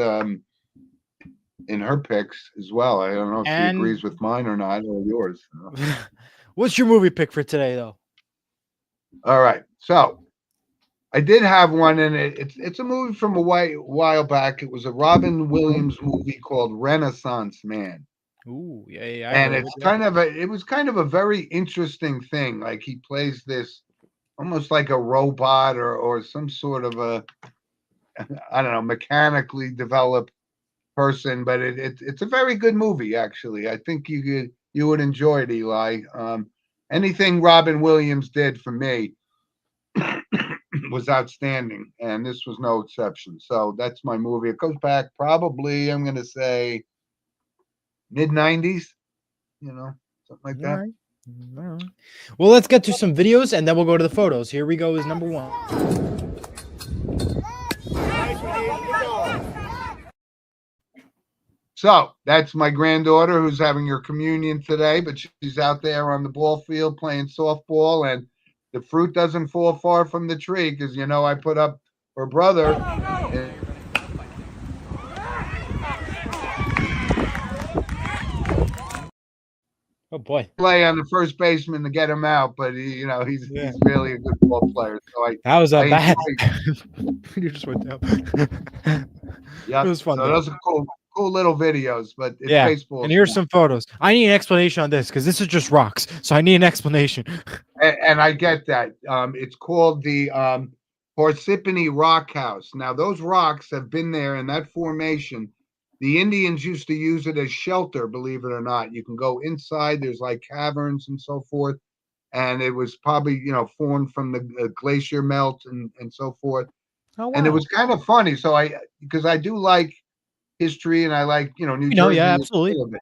Speaker 1: in her picks as well. I don't know if she agrees with mine or not, or yours.
Speaker 2: What's your movie pick for today, though?
Speaker 1: All right, so I did have one, and it's a movie from a while back. It was a Robin Williams movie called Renaissance Man.
Speaker 2: Ooh, yeah, I
Speaker 1: And
Speaker 2: heard it.
Speaker 1: it's
Speaker 2: Yep.
Speaker 1: it was kind of a very interesting thing. Like he plays this almost like a robot or some sort of a, I don't know, mechanically developed person, but it's a very good movie actually. I think you would enjoy it, Eli. Anything Robin Williams did for me was outstanding, and this was no exception. So that's my movie. It goes back probably, I'm going to say, mid '90s, something like
Speaker 2: All
Speaker 1: that.
Speaker 2: right. All right. Well, let's get to some videos and then we'll go to the photos. Here we go. Is number one.
Speaker 1: So that's my granddaughter who's having her communion today, but she's out there on the ball field playing softball, and the fruit doesn't fall far from the tree because I put up her brother.
Speaker 2: Oh boy.
Speaker 1: Play on the first baseman to get him out, but he's
Speaker 2: Yeah.
Speaker 1: really a good ball player. So
Speaker 2: That was a
Speaker 1: I
Speaker 2: bad.
Speaker 1: enjoy.
Speaker 2: You just went down. It
Speaker 1: Yep.
Speaker 2: was fun
Speaker 1: So
Speaker 2: though.
Speaker 1: those are cool little videos, but it's
Speaker 2: Yeah.
Speaker 1: baseball.
Speaker 2: And here's some photos. I need an explanation on this because this is just rocks. So I need an explanation.
Speaker 1: And I get that. It's called the Parsippany Rock House. Now, those rocks have been there in that formation. The Indians used to use it as shelter, believe it or not. You can go inside, there's like caverns and so forth. And it was probably, formed from the glacier melt and so forth.
Speaker 2: Oh
Speaker 1: And it
Speaker 2: wow.
Speaker 1: was kind of funny. So because I do like history and I like, New
Speaker 2: Yeah,
Speaker 1: Jersey is
Speaker 2: absolutely.
Speaker 1: full of it.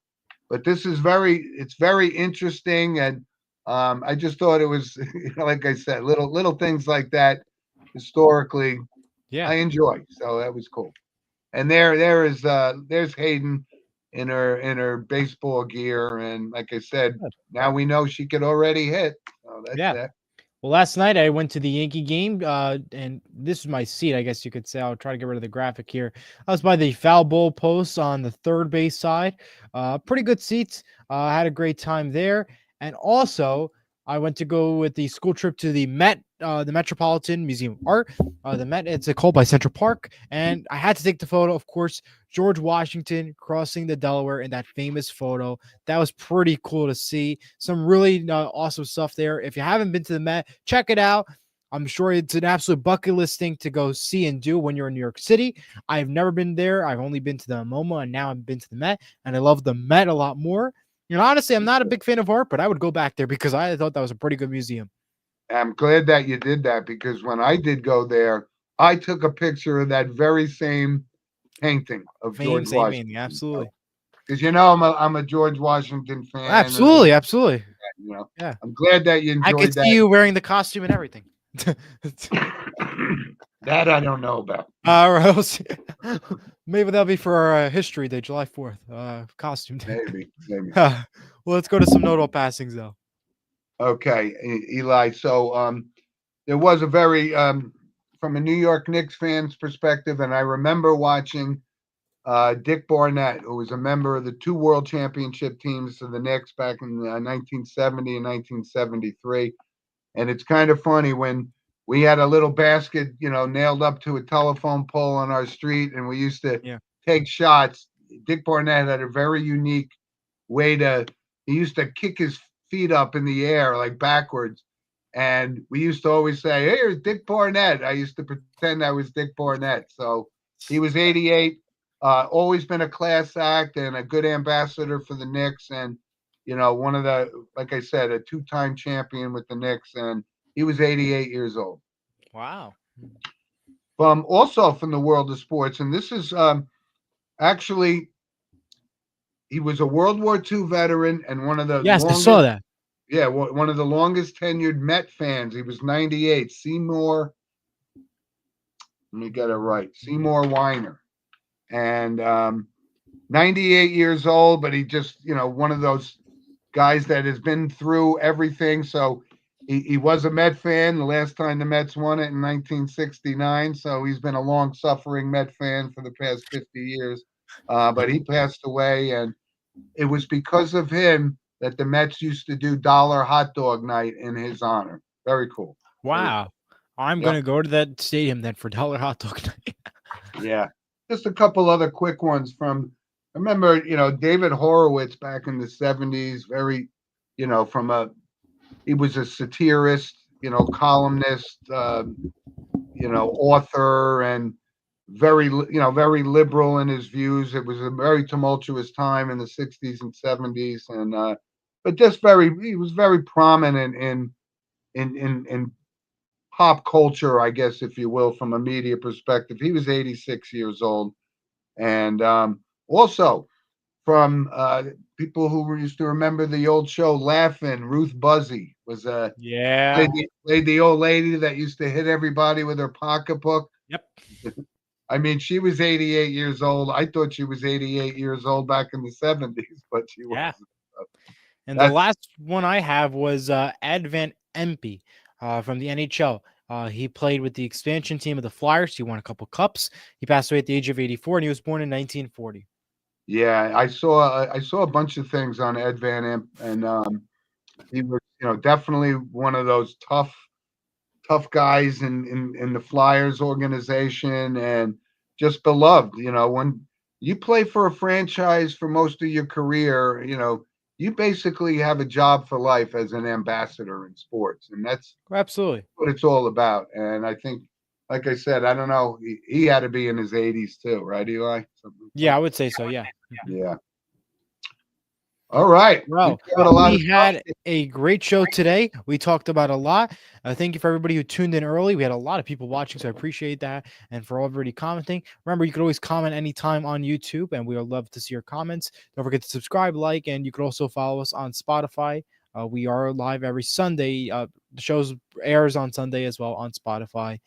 Speaker 1: But it's very interesting. And I just thought it was, like I said, little things like that historically
Speaker 2: Yeah.
Speaker 1: I enjoy. So that was cool. And there's Hayden in her baseball gear. And like I said,
Speaker 2: Good.
Speaker 1: now we know she could already hit. So that's
Speaker 2: Yeah.
Speaker 1: that.
Speaker 2: Well, last night I went to the Yankee game, and this is my seat, I guess you could say. I'll try to get rid of the graphic here. I was by the foul ball posts on the third base side. Pretty good seats. I had a great time there. And also, I went to go with the school trip to the Met, the Metropolitan Museum of Art. The Met, it's called by Central Park. And I had to take the photo, of course, George Washington crossing the Delaware in that famous photo. That was pretty cool to see. Some really awesome stuff there. If you haven't been to the Met, check it out. I'm sure it's an absolute bucket list thing to go see and do when you're in New York City. I've never been there. I've only been to the MoMA, and now I've been to the Met, and I love the Met a lot more. Honestly, I'm not a big fan of art, but I would go back there because I thought that was a pretty good museum.
Speaker 1: I'm glad that you did that because when I did go there, I took a picture of that very same painting of George
Speaker 2: Same
Speaker 1: Washington.
Speaker 2: meaning, absolutely.
Speaker 1: Because I'm a George Washington fan, and
Speaker 2: Absolutely.
Speaker 1: you know,
Speaker 2: Yeah.
Speaker 1: I'm glad that you
Speaker 2: I could
Speaker 1: enjoyed
Speaker 2: see
Speaker 1: that.
Speaker 2: you wearing the costume and everything.
Speaker 1: That I don't know about.
Speaker 2: Maybe that'll be for our History Day, July 4th, costume day.
Speaker 1: Maybe.
Speaker 2: Well, let's go to some notable passings, though.
Speaker 1: Okay, Eli. So there was a very from a New York Knicks fan's perspective, and I remember watching Dick Barnett, who was a member of the two World Championship teams of the Knicks back in 1970 and 1973. And it's kind of funny when we had a little basket, nailed up to a telephone pole on our street, and we used to
Speaker 2: Yeah.
Speaker 1: take shots. Dick Barnett had a very unique way he used to kick his feet up in the air, like backwards. And we used to always say, "Hey, here's Dick Barnett." I used to pretend I was Dick Barnett. So he was 88, always been a class act and a good ambassador for the Knicks. And, one of like I said, a two-time champion with the Knicks. And he was 88 years old.
Speaker 2: Wow.
Speaker 1: Also from the world of sports, and this is actually, he was a World War II veteran and one of the
Speaker 2: Yes, I saw
Speaker 1: longest,
Speaker 2: that.
Speaker 1: yeah, one of the longest tenured Met fans. He was 98. Seymour, let me get it right. Seymour Weiner. And 98 years old, but he just, one of those guys that has been through everything. So he was a Met fan the last time the Mets won it in 1969. So he's been a long suffering Met fan for the past 50 years. But he passed away, and it was because of him that the Mets used to do dollar hot dog night in his honor. Very cool.
Speaker 2: Wow. I'm going to go to that stadium then for dollar hot dog night.
Speaker 1: Yeah. Just a couple other quick ones from remember, David Horowitz back in the 70s, very, from he was a satirist, columnist, author, and very liberal in his views. It was a very tumultuous time in the 60s and 70s, and but just he was very prominent in pop culture, I guess, if you will, from a media perspective. He was 86 years old, and also from people who used to remember the old show Laughing, Ruth Buzzy was
Speaker 2: Yeah.
Speaker 1: played the old lady that used to hit everybody with her pocketbook.
Speaker 2: Yep.
Speaker 1: I mean, she was 88 years old. I thought she was 88 years old back in the 70s, but she
Speaker 2: Yeah.
Speaker 1: wasn't.
Speaker 2: And the
Speaker 1: That's
Speaker 2: last one I have was Ed Van Empe from the NHL. He played with the expansion team of the Flyers. He won a couple cups. He passed away at the age of 84, and he was born in 1940.
Speaker 1: Yeah, I saw a bunch of things on Ed Van Imp, and he was definitely one of those tough guys in the Flyers organization, and just beloved. When you play for a franchise for most of your career, you basically have a job for life as an ambassador in sports, and that's
Speaker 2: Absolutely.
Speaker 1: what it's all about. And I think, like I said, I don't know, he had to be in his 80s too, right, Eli?
Speaker 2: Yeah, I would say so. Yeah.
Speaker 1: Yeah. All right. We
Speaker 2: Well,
Speaker 1: covered a lot of
Speaker 2: we
Speaker 1: stuff.
Speaker 2: had a great show today. We talked about a lot. Thank you for everybody who tuned in early. We had a lot of people watching, so I appreciate that. And for everybody commenting, remember, you could always comment anytime on YouTube, and we would love to see your comments. Don't forget to subscribe, like, and you could also follow us on Spotify. We are live every Sunday. The show airs on Sunday as well on Spotify.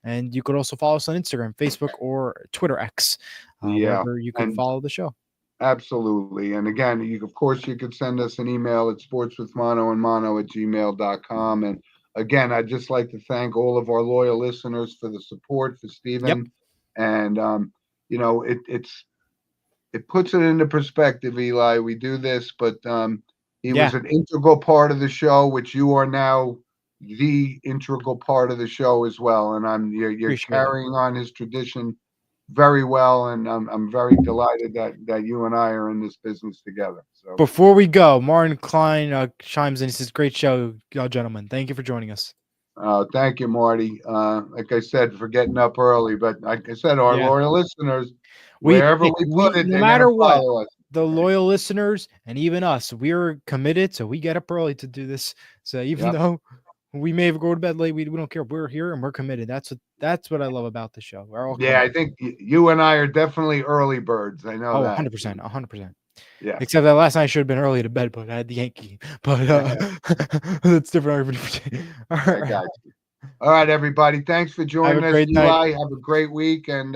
Speaker 2: And you could also follow us on Instagram, Facebook, or Twitter X,
Speaker 1: Yeah.
Speaker 2: wherever you can
Speaker 1: And
Speaker 2: follow the show.
Speaker 1: absolutely. And again, of course, you could send us an email at sportswithmono@gmail.com. And again, I'd just like to thank all of our loyal listeners for the support for
Speaker 2: Yep.
Speaker 1: Stephen. And, it puts it into perspective, Eli. We do this, but he
Speaker 2: Yeah.
Speaker 1: was an integral part of the show, which you are now the integral part of the show as well. And you're
Speaker 2: Appreciate it.
Speaker 1: carrying on his tradition very well, and I'm very delighted that you and I are in this business together. So
Speaker 2: Before we go, Martin Klein chimes in. He says, "Great show, gentlemen. Thank you for joining us."
Speaker 1: thank you, Marty. Like I said, for getting up early, but like I said, our
Speaker 2: Yeah.
Speaker 1: loyal listeners,
Speaker 2: We
Speaker 1: wherever we put it,
Speaker 2: no
Speaker 1: they're
Speaker 2: matter
Speaker 1: gonna
Speaker 2: what,
Speaker 1: follow us.
Speaker 2: the loyal listeners and even us, we're committed. So we get up early to do this. So even
Speaker 1: Yep.
Speaker 2: though we may go to bed late, we don't care. We're here and we're committed. That's what I love about the show. We're all
Speaker 1: Yeah, I
Speaker 2: committed.
Speaker 1: think you and I are definitely early birds. I know
Speaker 2: Oh,
Speaker 1: that.
Speaker 2: 100%, 100%.
Speaker 1: Yeah.
Speaker 2: Except that last night I should have been early to bed, but I had the Yankee game. But that's different. All
Speaker 1: I
Speaker 2: right.
Speaker 1: got you. All right, everybody. Thanks for
Speaker 2: Have a
Speaker 1: joining us,
Speaker 2: great night.
Speaker 1: Eli. Have a great week. And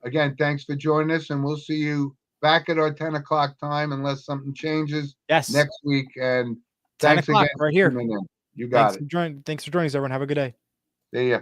Speaker 1: again, thanks for joining us. And we'll see you back at our 10 o'clock time unless something changes
Speaker 2: Yes.
Speaker 1: next week. And
Speaker 2: 10
Speaker 1: thanks
Speaker 2: o'clock
Speaker 1: again
Speaker 2: right
Speaker 1: for
Speaker 2: here.
Speaker 1: tuning in. You got it.
Speaker 2: Thanks for joining us, everyone. Have a good day.
Speaker 1: See ya.